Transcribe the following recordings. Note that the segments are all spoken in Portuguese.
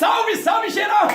Salve, salve geral!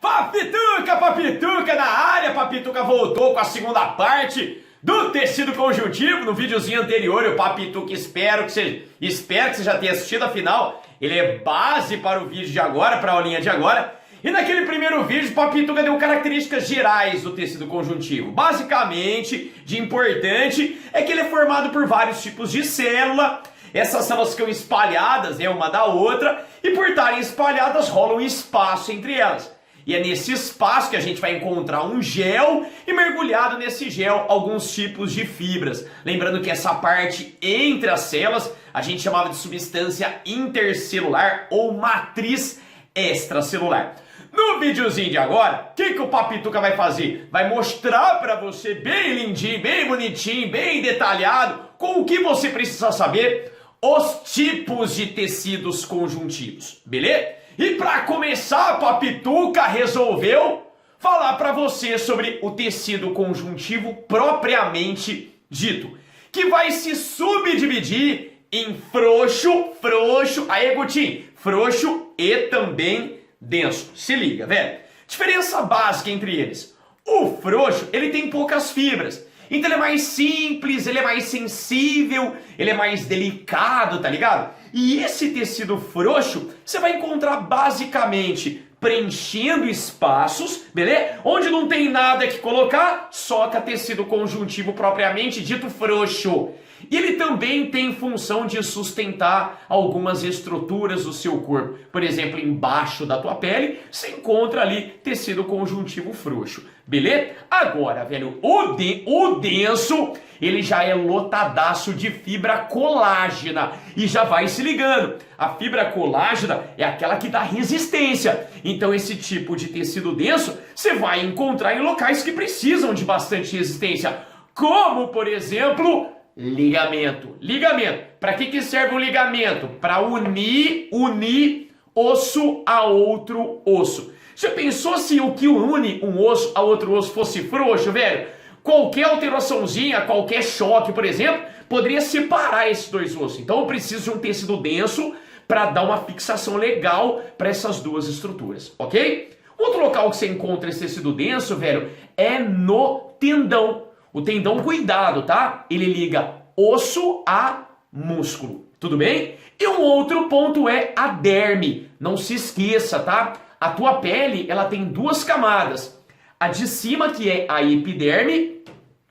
Papituca na área, Papituca voltou com a segunda parte do tecido conjuntivo. No videozinho anterior, o Papituca espero que você já tenha assistido, afinal, ele é base para o vídeo de agora, para a aulinha de agora. E naquele primeiro vídeo, o Papituca deu características gerais do tecido conjuntivo. Basicamente, de importante, é que ele é formado por vários tipos de célula. Essas células ficam espalhadas, uma da outra, e por estarem espalhadas, rola um espaço entre elas. E é nesse espaço que a gente vai encontrar um gel e mergulhado nesse gel alguns tipos de fibras. Lembrando que essa parte entre as células a gente chamava de substância intercelular ou matriz extracelular. No videozinho de agora, o que o Papituca vai fazer? Vai mostrar para você bem lindinho, bem bonitinho, bem detalhado, com o que você precisa saber, os tipos de tecidos conjuntivos, beleza? E para começar, Papituca resolveu falar para você sobre o tecido conjuntivo propriamente dito, que vai se subdividir em frouxo, aí Gutinho, frouxo e também denso. Se liga, velho. Diferença básica entre eles. O frouxo, ele tem poucas fibras. Então ele é mais simples, ele é mais sensível, ele é mais delicado, tá ligado? E esse tecido frouxo, você vai encontrar basicamente preenchendo espaços, beleza? Onde não tem nada que colocar, soca tecido conjuntivo propriamente dito frouxo. E ele também tem função de sustentar algumas estruturas do seu corpo. Por exemplo, embaixo da tua pele, você encontra ali tecido conjuntivo frouxo. Beleza? Agora, velho, o denso, ele já é lotadaço de fibra colágena. E já vai se ligando. A fibra colágena é aquela que dá resistência. Então, esse tipo de tecido denso, você vai encontrar em locais que precisam de bastante resistência. Como, por exemplo, ligamento. Para que serve um ligamento? Para unir osso a outro osso. Você pensou se o que une um osso a outro osso fosse frouxo, velho? Qualquer alteraçãozinha, qualquer choque, por exemplo, poderia separar esses dois ossos. Então eu preciso de um tecido denso para dar uma fixação legal para essas duas estruturas, ok? Outro local que você encontra esse tecido denso, velho, é no tendão. O tendão, cuidado, tá? Ele liga osso a músculo, tudo bem? E um outro ponto é a derme. Não se esqueça, tá? A tua pele, ela tem duas camadas. A de cima, que é a epiderme,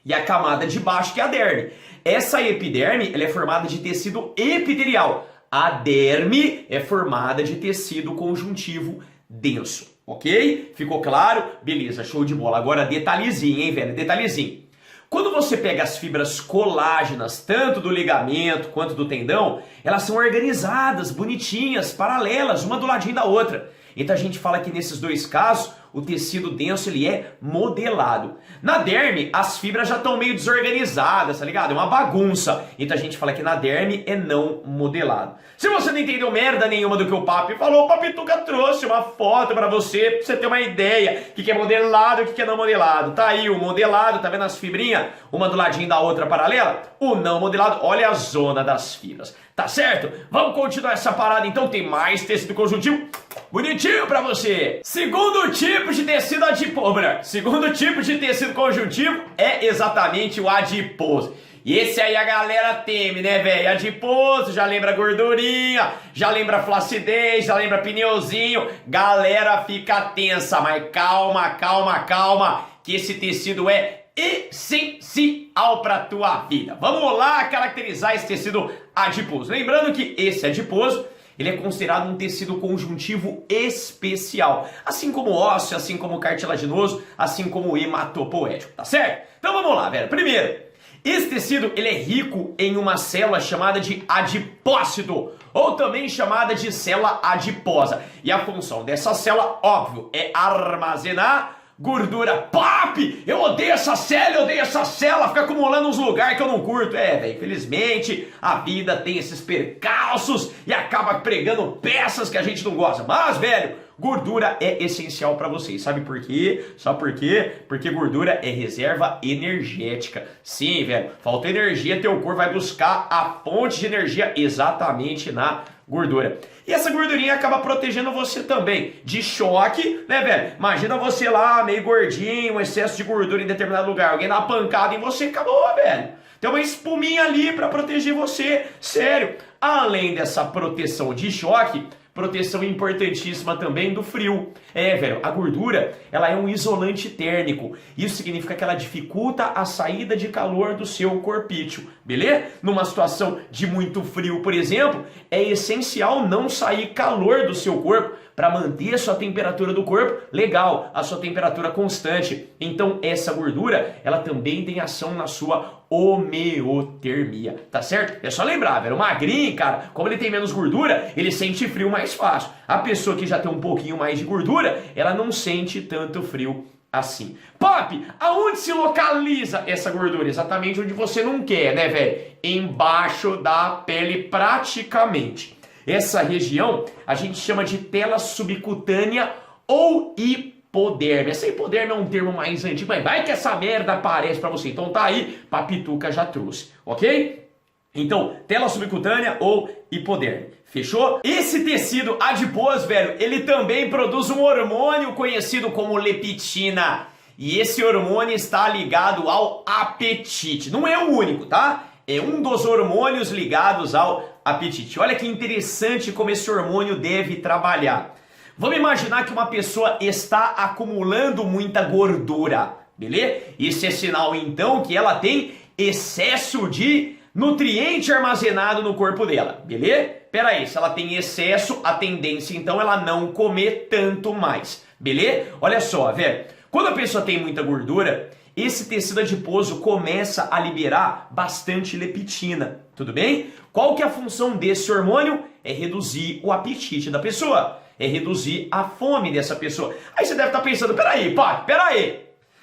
e a camada de baixo, que é a derme. Essa epiderme, ela é formada de tecido epitelial. A derme é formada de tecido conjuntivo denso, ok? Ficou claro? Beleza, show de bola. Agora detalhezinho, hein, velho? Detalhezinho. Quando você pega as fibras colágenas, tanto do ligamento quanto do tendão, elas são organizadas, bonitinhas, paralelas, uma do ladinho da outra. Então a gente fala que nesses dois casos, o tecido denso ele é modelado. Na derme, as fibras já estão meio desorganizadas, tá ligado? É uma bagunça. Então a gente fala que na derme é não modelado. Se você não entendeu merda nenhuma do que o Papi falou, o Papituca trouxe uma foto pra você ter uma ideia. O que é modelado e o que é não modelado. Tá aí o modelado, tá vendo as fibrinhas? Uma do ladinho da outra paralela. O não modelado, olha a zona das fibras. Tá certo? Vamos continuar essa parada então, tem mais tecido conjuntivo bonitinho pra você. Segundo tipo de tecido adiposo, segundo tipo de tecido conjuntivo é exatamente o adiposo. E esse aí a galera teme, né, velho? Adiposo, já lembra gordurinha, já lembra flacidez, já lembra pneuzinho. Galera fica tensa, mas calma, que esse tecido é essencial para tua vida. Vamos lá caracterizar esse tecido adiposo. Lembrando que esse adiposo, ele é considerado um tecido conjuntivo especial, assim como ósseo, assim como cartilaginoso, assim como hematopoético, tá certo? Então vamos lá, velho. Primeiro, esse tecido ele é rico em uma célula chamada de adipócito, ou também chamada de célula adiposa. E a função dessa célula, óbvio, é armazenar gordura. Papi, eu odeio essa célula, fica acumulando uns lugares que eu não curto. Velho, infelizmente a vida tem esses percalços e acaba pregando peças que a gente não gosta. Mas, velho, Gordura é essencial para vocês. Sabe por quê? Sabe por quê? Porque gordura é reserva energética. Sim, velho. Falta energia, teu corpo vai buscar a fonte de energia exatamente na gordura. E essa gordurinha acaba protegendo você também de choque, né, velho? Imagina você lá, meio gordinho, um excesso de gordura em determinado lugar. Alguém dá uma pancada em você, acabou, velho. Tem uma espuminha ali para proteger você. Sério. Além dessa proteção de choque, proteção importantíssima também do frio. Velho, a gordura, ela é um isolante térmico. Isso significa que ela dificulta a saída de calor do seu corpício, beleza? Numa situação de muito frio, por exemplo, é essencial não sair calor do seu corpo para manter a sua temperatura do corpo legal, a sua temperatura constante. Então, essa gordura, ela também tem ação na sua homeotermia, tá certo? É só lembrar, velho, o magrinho, cara, como ele tem menos gordura, ele sente frio mais fácil. A pessoa que já tem um pouquinho mais de gordura, ela não sente tanto frio assim. Pop, aonde se localiza essa gordura? Exatamente onde você não quer, né, velho? Embaixo da pele, praticamente. Essa região a gente chama de tela subcutânea ou hipoderme. Essa hipoderme é um termo mais antigo, mas vai que essa merda aparece pra você. Então tá aí, Papituca já trouxe, ok? Então, tela subcutânea ou hipoderme. Fechou? Esse tecido adiposo, velho, ele também produz um hormônio conhecido como leptina. E esse hormônio está ligado ao apetite. Não é o único, tá? É um dos hormônios ligados ao apetite. Olha que interessante como esse hormônio deve trabalhar. Vamos imaginar que uma pessoa está acumulando muita gordura, beleza? Isso é sinal, então, que ela tem excesso de nutriente armazenado no corpo dela, beleza? Pera aí, se ela tem excesso, a tendência, então, é ela não comer tanto mais, beleza? Olha só, velho, quando a pessoa tem muita gordura, esse tecido adiposo começa a liberar bastante leptina, tudo bem? Qual que é a função desse hormônio? É reduzir o apetite da pessoa, é reduzir a fome dessa pessoa. Aí você deve estar pensando, peraí, Paty, peraí.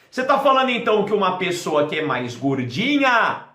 Você está falando então que uma pessoa que é mais gordinha,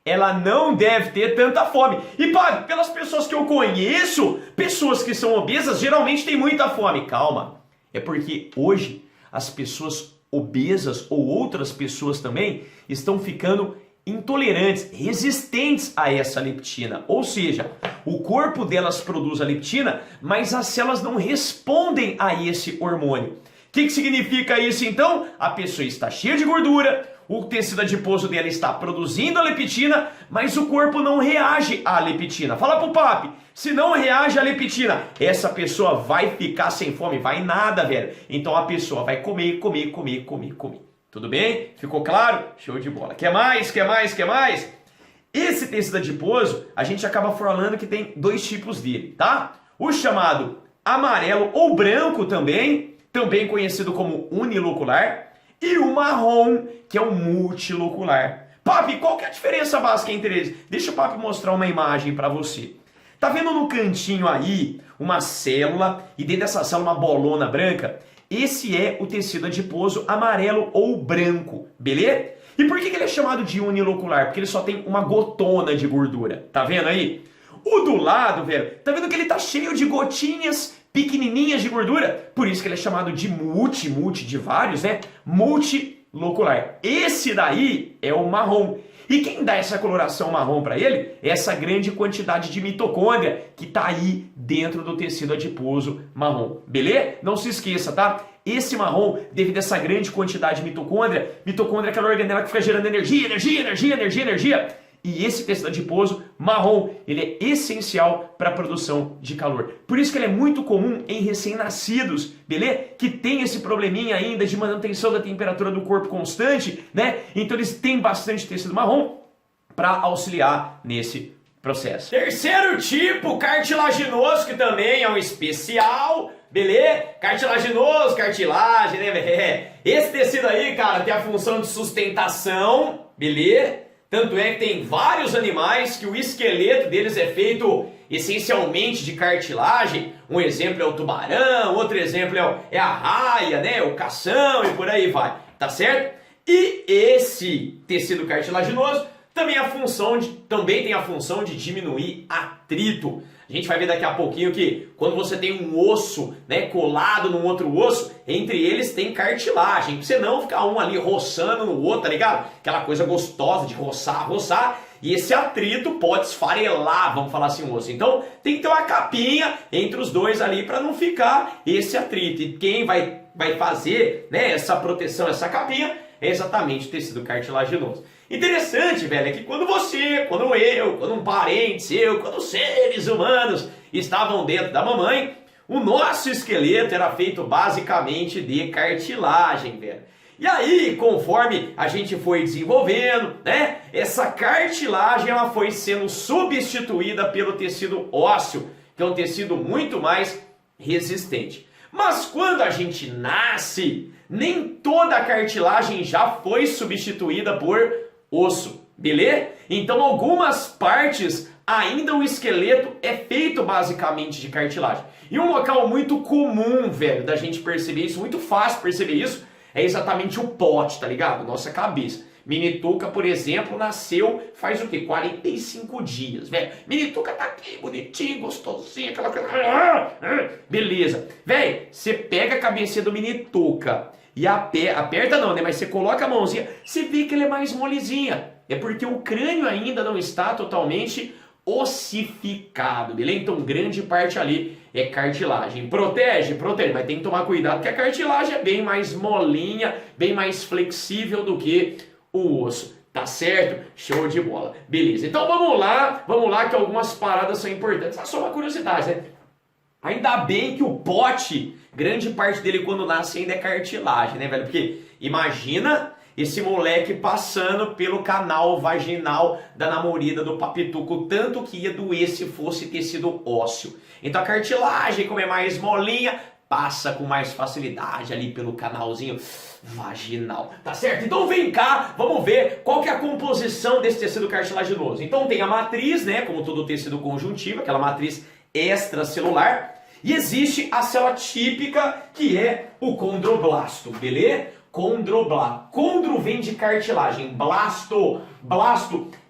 ela não deve ter tanta fome. E Paty, pelas pessoas que eu conheço, pessoas que são obesas geralmente têm muita fome. Calma, é porque hoje as pessoas obesas ou outras pessoas também estão ficando intolerantes, resistentes a essa leptina. Ou seja, o corpo delas produz a leptina, mas as células não respondem a esse hormônio. O que significa isso então? A pessoa está cheia de gordura, o tecido adiposo dela está produzindo a leptina, mas o corpo não reage à leptina. Fala pro papi, se não reage à leptina, essa pessoa vai ficar sem fome, vai nada, velho. Então a pessoa vai comer. Tudo bem? Ficou claro? Show de bola. Quer mais? Esse tecido adiposo, a gente acaba falando que tem dois tipos dele, tá? O chamado amarelo ou branco também conhecido como unilocular, e o marrom, que é o multilocular. Papi, qual que é a diferença básica entre eles? Deixa o Papi mostrar uma imagem para você. Tá vendo no cantinho aí uma célula, e dentro dessa célula uma bolona branca? Esse é o tecido adiposo amarelo ou branco, beleza? E por que ele é chamado de unilocular? Porque ele só tem uma gotona de gordura, tá vendo aí? O do lado, velho, tá vendo que ele tá cheio de gotinhas pequenininhas de gordura? Por isso que ele é chamado de de vários, né? Multilocular. Esse daí é o marrom. E quem dá essa coloração marrom para ele é essa grande quantidade de mitocôndria que tá aí dentro do tecido adiposo marrom. Beleza? Não se esqueça, tá? Esse marrom, devido a essa grande quantidade de mitocôndria é aquela organela que fica gerando energia. E esse tecido adiposo marrom, ele é essencial para a produção de calor. Por isso que ele é muito comum em recém-nascidos, beleza? Que tem esse probleminha ainda de manutenção da temperatura do corpo constante, né? Então eles têm bastante tecido marrom para auxiliar nesse processo. Terceiro tipo, cartilaginoso, que também é um especial, beleza? Cartilaginoso, cartilagem, né? Esse tecido aí, cara, tem a função de sustentação, beleza? Tanto é que tem vários animais que o esqueleto deles é feito essencialmente de cartilagem. Um exemplo é o tubarão, outro exemplo é a raia, né? O cação e por aí vai, tá certo? E esse tecido cartilaginoso também tem a função de diminuir atrito. A gente vai ver daqui a pouquinho que quando você tem um osso, né, colado num outro osso, entre eles tem cartilagem. Pra você não ficar um ali roçando no outro, tá ligado? Aquela coisa gostosa de roçar, roçar. E esse atrito pode esfarelar, vamos falar assim, o osso. Então tem que ter uma capinha entre os dois ali para não ficar esse atrito. E quem vai fazer, né, essa proteção, essa capinha, é exatamente o tecido cartilaginoso. Interessante, velho, é que quando você, quando eu, quando um parente seu, quando seres humanos estavam dentro da mamãe, o nosso esqueleto era feito basicamente de cartilagem, velho. E aí, conforme a gente foi desenvolvendo, né, essa cartilagem ela foi sendo substituída pelo tecido ósseo, que é um tecido muito mais resistente. Mas quando a gente nasce, nem toda a cartilagem já foi substituída por osso, beleza? Então algumas partes ainda o esqueleto é feito basicamente de cartilagem. E um local muito comum, velho, da gente perceber isso, muito fácil perceber isso, é exatamente o pote, tá ligado? Nossa cabeça. Minituca, por exemplo, nasceu faz o quê? 45 dias, velho. Minituca tá aqui, bonitinho, gostosinho, aquela coisa. Beleza. Velho, você pega a cabecinha do Minituca e aperta não, né? Mas você coloca a mãozinha, você vê que ele é mais molezinha. É porque o crânio ainda não está totalmente ossificado, beleza? Então grande parte ali é cartilagem. Protege, mas tem que tomar cuidado porque a cartilagem é bem mais molinha, bem mais flexível do que o osso. Tá certo? Show de bola. Beleza, então vamos lá que algumas paradas são importantes. É só uma curiosidade, né? Ainda bem que o pote, grande parte dele quando nasce ainda é cartilagem, né, velho? Porque imagina esse moleque passando pelo canal vaginal da namorada do papituco, tanto que ia doer se fosse tecido ósseo. Então a cartilagem, como é mais molinha, passa com mais facilidade ali pelo canalzinho vaginal, tá certo? Então vem cá, vamos ver qual que é a composição desse tecido cartilaginoso. Então tem a matriz, né, como todo tecido conjuntivo, aquela matriz extracelular, e existe a célula típica, que é o condroblasto, beleza? Condroblasto. Condro vem de cartilagem. Blasto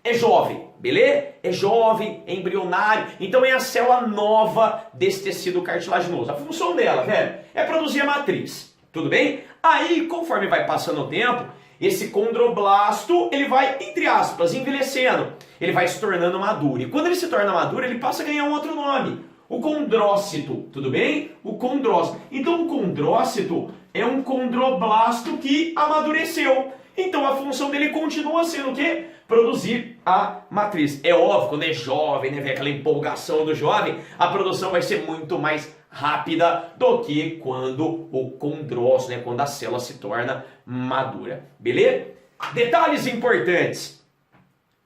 é jovem, beleza? É jovem, é embrionário. Então é a célula nova desse tecido cartilaginoso. A função dela, velho, é produzir a matriz. Tudo bem? Aí, conforme vai passando o tempo, esse condroblasto, ele vai, entre aspas, envelhecendo. Ele vai se tornando maduro. E quando ele se torna maduro, ele passa a ganhar um outro nome. O condrócito, tudo bem? O condrócito. Então o condrócito é um condroblasto que amadureceu. Então a função dele continua sendo o quê? Produzir a matriz. É óbvio, quando é jovem, né, vem aquela empolgação do jovem, a produção vai ser muito mais rápida do que quando o condrócito, né, quando a célula se torna madura. Beleza? Detalhes importantes.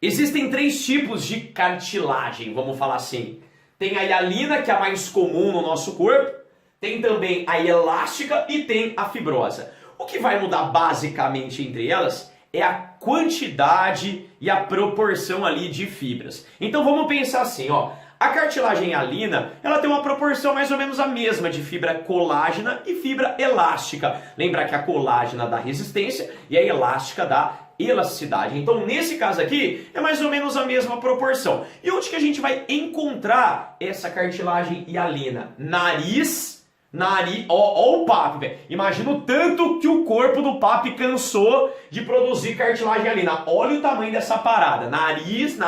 Existem 3 tipos de cartilagem, vamos falar assim. Tem a hialina, que é a mais comum no nosso corpo. Tem também a elástica e tem a fibrosa. O que vai mudar basicamente entre elas é a quantidade e a proporção ali de fibras. Então vamos pensar assim, ó. A cartilagem hialina, ela tem uma proporção mais ou menos a mesma de fibra colágena e fibra elástica. Lembrar que a colágena dá resistência e a elástica dá elasticidade. Então, nesse caso aqui, é mais ou menos a mesma proporção. E onde que a gente vai encontrar essa cartilagem hialina? Nariz, ó o papi, velho. Imagina o tanto que o corpo do papi cansou de produzir cartilagem hialina. Olha o tamanho dessa parada. Nariz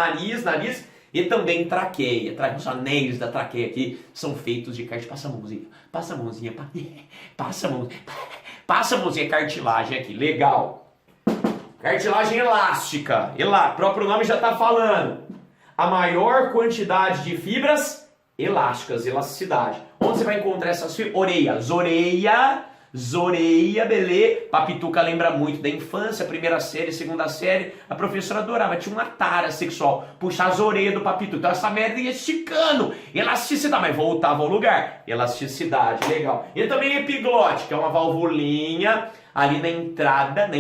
e também traqueia. Os anéis da traqueia aqui são feitos de cartilagem. Passa a mãozinha, passa a mãozinha, cartilagem aqui. Legal. Cartilagem elástica, o próprio nome já está falando. A maior quantidade de fibras elásticas, elasticidade. Onde você vai encontrar essas fibras? Zoreia, belê. Papituca lembra muito da infância, primeira série, segunda série. A professora adorava, tinha uma tara sexual. Puxar as orelhas do papituca. Então essa merda ia esticando. Elasticidade, mas voltava ao lugar. Elasticidade, legal. E também epiglote, que é uma valvulinha ali na entrada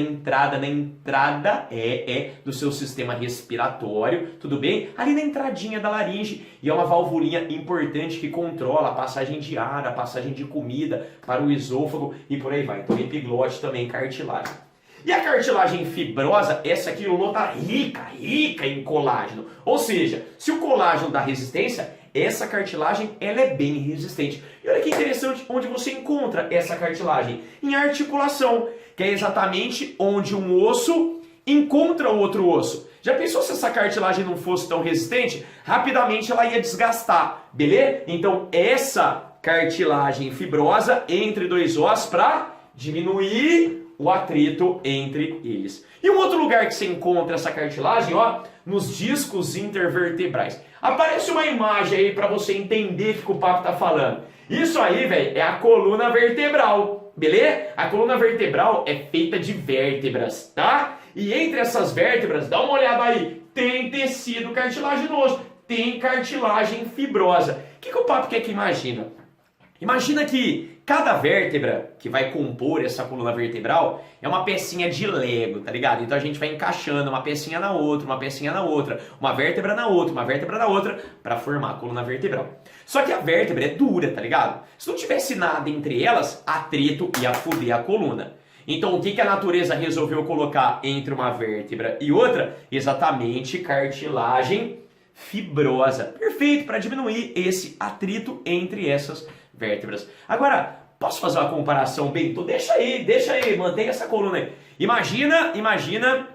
do seu sistema respiratório, tudo bem? Ali na entradinha da laringe, e é uma valvulinha importante que controla a passagem de ar, a passagem de comida para o esôfago e por aí vai. Então epiglote também, cartilagem. E a cartilagem fibrosa, essa aqui está rica em colágeno. Ou seja, se o colágeno dá resistência, essa cartilagem ela é bem resistente. E olha que interessante onde você encontra essa cartilagem. Em articulação, que é exatamente onde um osso encontra o outro osso. Já pensou se essa cartilagem não fosse tão resistente? Rapidamente ela ia desgastar, beleza? Então essa cartilagem fibrosa entre dois ossos para diminuir o atrito entre eles. E um outro lugar que você encontra essa cartilagem, ó, nos discos intervertebrais. Aparece uma imagem aí para você entender o que o papo tá falando. Isso aí, velho, é a coluna vertebral, beleza? A coluna vertebral é feita de vértebras, tá? E entre essas vértebras, dá uma olhada aí, tem tecido cartilaginoso, tem cartilagem fibrosa. O que o papo quer que imagina? Imagina que cada vértebra que vai compor essa coluna vertebral é uma pecinha de Lego, tá ligado? Então a gente vai encaixando uma pecinha na outra, uma pecinha na outra, uma vértebra na outra, uma vértebra na outra, para formar a coluna vertebral. Só que a vértebra é dura, tá ligado? Se não tivesse nada entre elas, atrito ia foder a coluna. Então o que a natureza resolveu colocar entre uma vértebra e outra? Exatamente cartilagem fibrosa. Perfeito, para diminuir esse atrito entre essas vértebras. Agora, posso fazer uma comparação, Bento? Deixa aí, mantém essa coluna aí. Imagina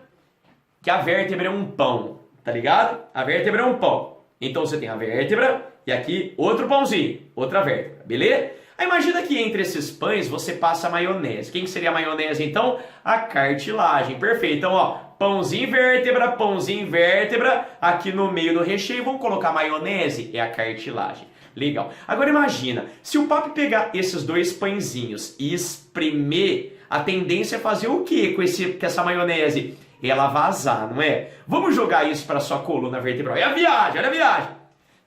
que a vértebra é um pão, tá ligado? A vértebra é um pão. Então você tem a vértebra e aqui outro pãozinho, outra vértebra, beleza? Aí imagina que entre esses pães você passa a maionese. Quem seria a maionese então? A cartilagem, perfeito. Então ó, pãozinho, vértebra, aqui no meio do recheio vamos colocar maionese, é a cartilagem. Legal. Agora imagina, se o papo pegar esses dois pãezinhos e espremer, a tendência é fazer o que com essa maionese? Ela vazar, não é? Vamos jogar isso para sua coluna vertebral. É a viagem, olha a viagem.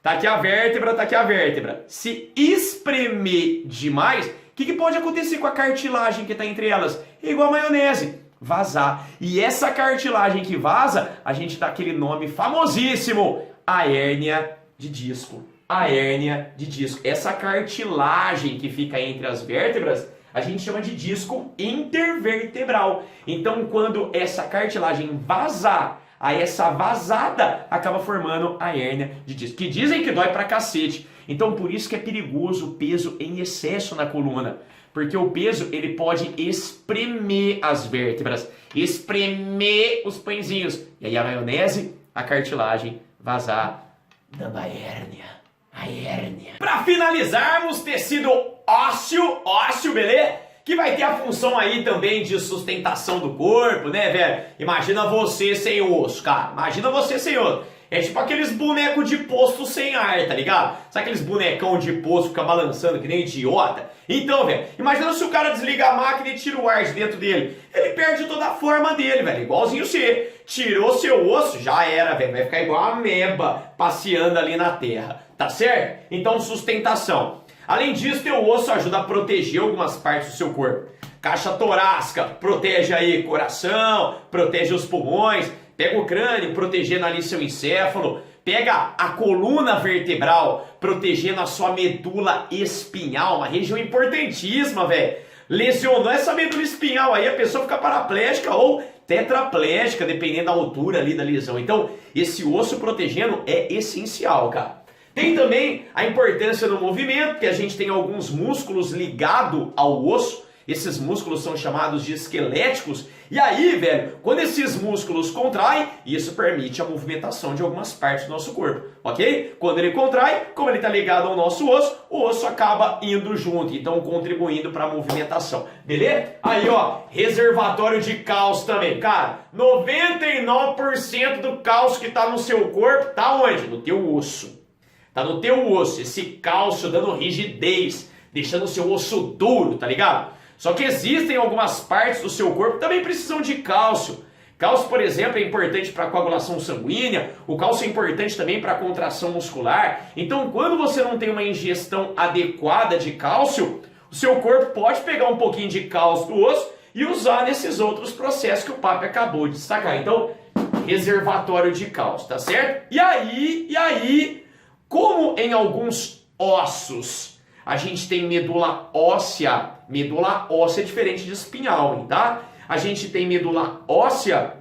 Tá aqui a vértebra, tá aqui a vértebra. Se espremer demais, o que pode acontecer com a cartilagem que está entre elas? É igual a maionese, vazar. E essa cartilagem que vaza, a gente dá aquele nome famosíssimo, a hérnia de disco. A hérnia de disco. Essa cartilagem que fica entre as vértebras, a gente chama de disco intervertebral. Então, quando essa cartilagem vazar, aí essa vazada acaba formando a hérnia de disco, que dizem que dói pra cacete. Então, por isso que é perigoso o peso em excesso na coluna. Porque o peso, ele pode espremer as vértebras, espremer os pãezinhos. E aí a maionese, a cartilagem, vazar, dando a hérnia. A hérnia. Para finalizarmos, tecido ósseo, beleza? Que vai ter a função aí também de sustentação do corpo, né, velho? Imagina você sem osso, cara. Imagina você sem osso. É tipo aqueles bonecos de posto sem ar, tá ligado? Sabe aqueles bonecão de posto que fica balançando que nem idiota? Então, velho, imagina se o cara desliga a máquina e tira o ar de dentro dele. Ele perde toda a forma dele, velho. Igualzinho você. Tirou seu osso, já era, velho. Vai ficar igual a ameba passeando ali na terra. Tá certo? Então, sustentação. Além disso, teu osso ajuda a proteger algumas partes do seu corpo. Caixa torácica, protege aí coração, protege os pulmões. Pega o crânio, protegendo ali seu encéfalo. Pega a coluna vertebral, protegendo a sua medula espinhal, uma região importantíssima, velho. Lesionou essa medula espinhal aí, a pessoa fica paraplégica ou tetraplégica, dependendo da altura ali da lesão. Então, esse osso protegendo é essencial, cara. Tem também a importância do movimento, que a gente tem alguns músculos ligados ao osso. Esses músculos são chamados de esqueléticos. E aí, velho, quando esses músculos contraem, isso permite a movimentação de algumas partes do nosso corpo, ok? Quando ele contrai, como ele está ligado ao nosso osso, o osso acaba indo junto, então contribuindo para a movimentação, beleza? Aí, ó, reservatório de cálcio também. Cara, 99% do cálcio que está no seu corpo está onde? No teu osso. Tá no teu osso, esse cálcio dando rigidez, deixando o seu osso duro, tá ligado? Só que existem algumas partes do seu corpo que também precisam de cálcio. Cálcio, por exemplo, é importante para a coagulação sanguínea, o cálcio é importante também para a contração muscular. Então, quando você não tem uma ingestão adequada de cálcio, o seu corpo pode pegar um pouquinho de cálcio do osso e usar nesses outros processos que o Papo acabou de destacar. Então, reservatório de cálcio, tá certo? E aí... Como em alguns ossos a gente tem medula óssea é diferente de espinhal, tá? A gente tem medula óssea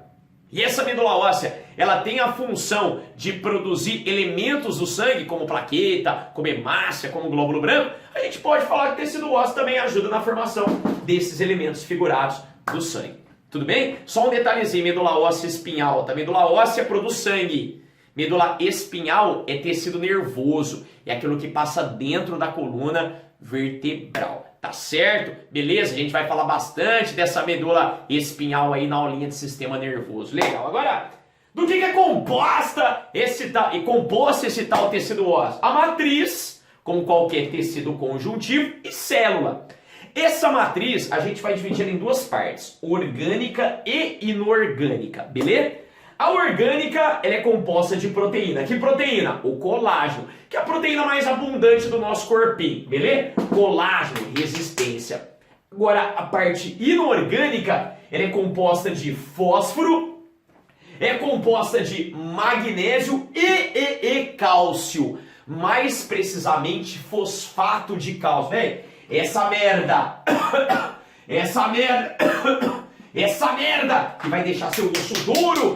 e essa medula óssea ela tem a função de produzir elementos do sangue, como plaqueta, como hemácia, como glóbulo branco, a gente pode falar que o tecido ósseo também ajuda na formação desses elementos figurados do sangue. Tudo bem? Só um detalhezinho, medula óssea espinhal. Tá? Medula óssea produz sangue. Medula espinhal é tecido nervoso. É aquilo que passa dentro da coluna vertebral. Tá certo? Beleza? A gente vai falar bastante dessa medula espinhal aí na aulinha de sistema nervoso. Legal. Agora, do que é composta composto esse tal tecido ósseo? A matriz, como qualquer tecido conjuntivo, e célula. Essa matriz a gente vai dividir em duas partes, orgânica e inorgânica, beleza? A orgânica ela é composta de proteína. Que proteína? O colágeno, que é a proteína mais abundante do nosso corpinho, beleza? Colágeno, resistência. Agora, a parte inorgânica ela é composta de fósforo, é composta de magnésio e cálcio. Mais precisamente, fosfato de cálcio. Véi, essa merda que vai deixar seu osso duro.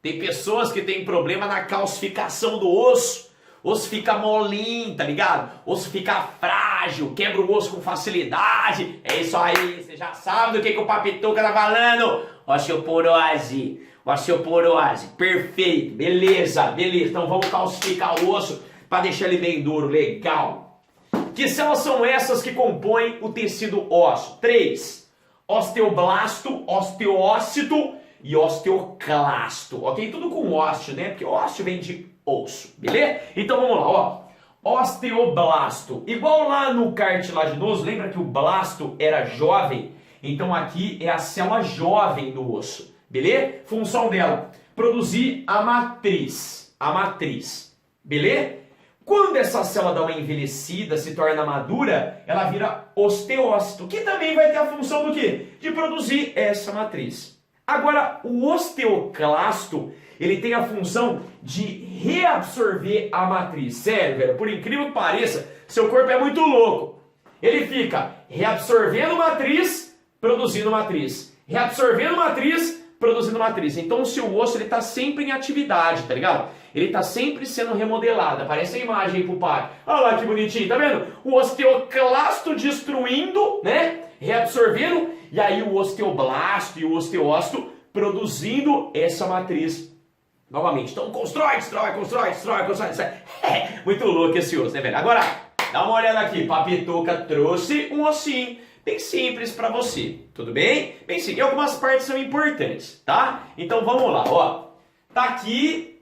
Tem pessoas que têm problema na calcificação do osso. Osso fica molinho, tá ligado? Osso fica frágil, quebra o osso com facilidade. É isso aí, você já sabe do que o Papituca tá falando. Osteoporose, perfeito, beleza. Então vamos calcificar o osso para deixar ele bem duro, legal. Que células são essas que compõem o tecido ósseo? 3. Osteoblasto, osteócito e osteoclasto, ok? Tudo com ósseo, né? Porque ósseo vem de osso, beleza? Então vamos lá, ó. Osteoblasto, igual lá no cartilaginoso, lembra que o blasto era jovem? Então aqui é a célula jovem do osso, beleza? Função dela, produzir a matriz, beleza? Quando essa célula dá uma envelhecida, se torna madura, ela vira osteócito, que também vai ter a função do quê? De produzir essa matriz. Agora, o osteoclasto, ele tem a função de reabsorver a matriz. Sério, velho, por incrível que pareça, seu corpo é muito louco. Ele fica reabsorvendo matriz, produzindo matriz. Reabsorvendo matriz, produzindo matriz. Então o seu osso está sempre em atividade, tá ligado? Ele está sempre sendo remodelado. Aparece a imagem aí pro pai. Olha lá que bonitinho, tá vendo? O osteoclasto destruindo, né? Reabsorvendo. E aí o osteoblasto e o osteócito produzindo essa matriz novamente. Então constrói. É muito louco esse osso, né, velho? Agora, dá uma olhada aqui. Papituca trouxe um ossinho bem simples para você, tudo bem? Bem simples. E algumas partes são importantes, tá? Então vamos lá, ó. Tá aqui,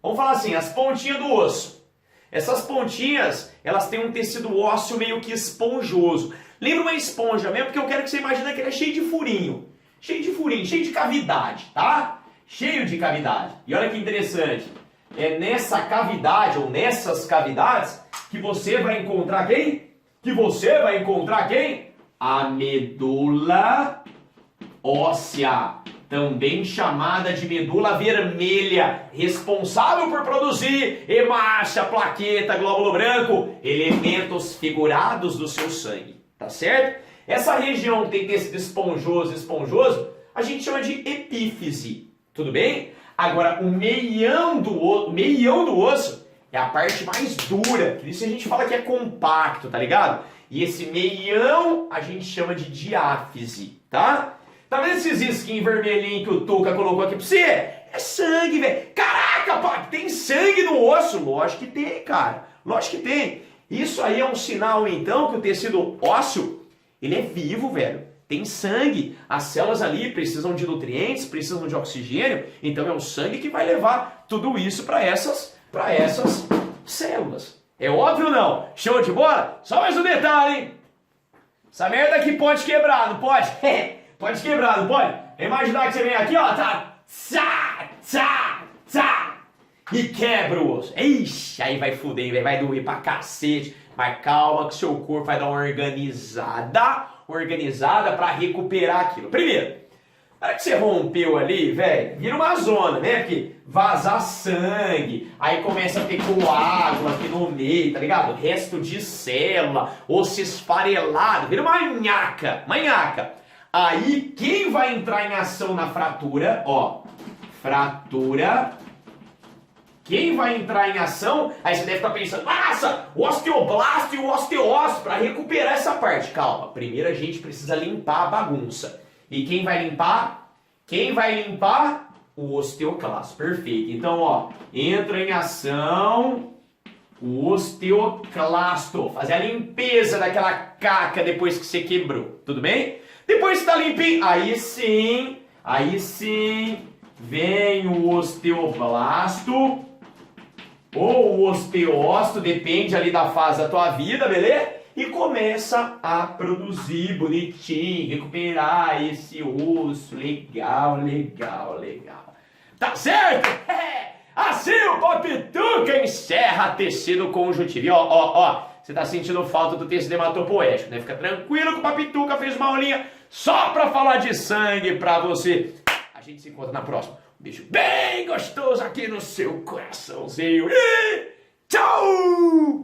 vamos falar assim, as pontinhas do osso. Essas pontinhas, elas têm um tecido ósseo meio que esponjoso. Lembra uma esponja mesmo? Porque eu quero que você imagine que ele é cheio de furinho, cheio de cavidade, tá? Cheio de cavidade. E olha que interessante, é nessa cavidade ou nessas cavidades que você vai encontrar quem? A medula óssea, também chamada de medula vermelha, responsável por produzir hemácia, plaqueta, glóbulo branco, elementos figurados do seu sangue, tá certo? Essa região que tem tecido esponjoso, a gente chama de epífise, tudo bem? Agora, o meião do osso é a parte mais dura, por isso a gente fala que é compacto, tá ligado? E esse meião a gente chama de diáfise, tá? Tá vendo esses risquinhos vermelhinhos que o Tuca colocou aqui pra você? É sangue, velho. Caraca, pai, tem sangue no osso? Lógico que tem, cara. Lógico que tem. Isso aí é um sinal, então, que o tecido ósseo, ele é vivo, velho. Tem sangue. As células ali precisam de nutrientes, precisam de oxigênio. Então é o sangue que vai levar tudo isso para essas células. É óbvio ou não? Show de bola? Só mais um detalhe, hein? Essa merda aqui pode quebrar, não pode? Pode quebrar, não pode? Imaginar que você vem aqui, ó, tá? E quebra o osso. Ixi, aí vai fuder, véio, vai doer pra cacete. Mas calma que seu corpo vai dar uma organizada pra recuperar aquilo. Primeiro, na hora que você rompeu ali, velho, vira uma zona, né? Porque vazar sangue, aí começa a ter coágulo aqui no meio, tá ligado? Resto de célula, osso esfarelado, vira uma manhaca. Aí, quem vai entrar em ação na fratura? Ó, fratura. Quem vai entrar em ação? Aí você deve estar pensando, nossa, o osteoblasto e o osteócito para recuperar essa parte. Calma, primeiro a gente precisa limpar a bagunça. E quem vai limpar? Quem vai limpar? O osteoclasto. Perfeito. Então, ó, entra em ação o osteoclasto. Fazer a limpeza daquela caca depois que você quebrou. Tudo bem? Depois que está limpinho, aí sim, vem o osteoblasto ou o osteócito, depende ali da fase da tua vida, beleza? E começa a produzir bonitinho, recuperar esse osso. Legal, legal, legal. Tá certo? Assim o Papituca encerra tecido conjuntivo. E ó, você tá sentindo falta do tecido hematopoético, né? Fica tranquilo que o Papituca fez uma aulinha só pra falar de sangue pra você. A gente se encontra na próxima. Um beijo bem gostoso aqui no seu coraçãozinho. E tchau!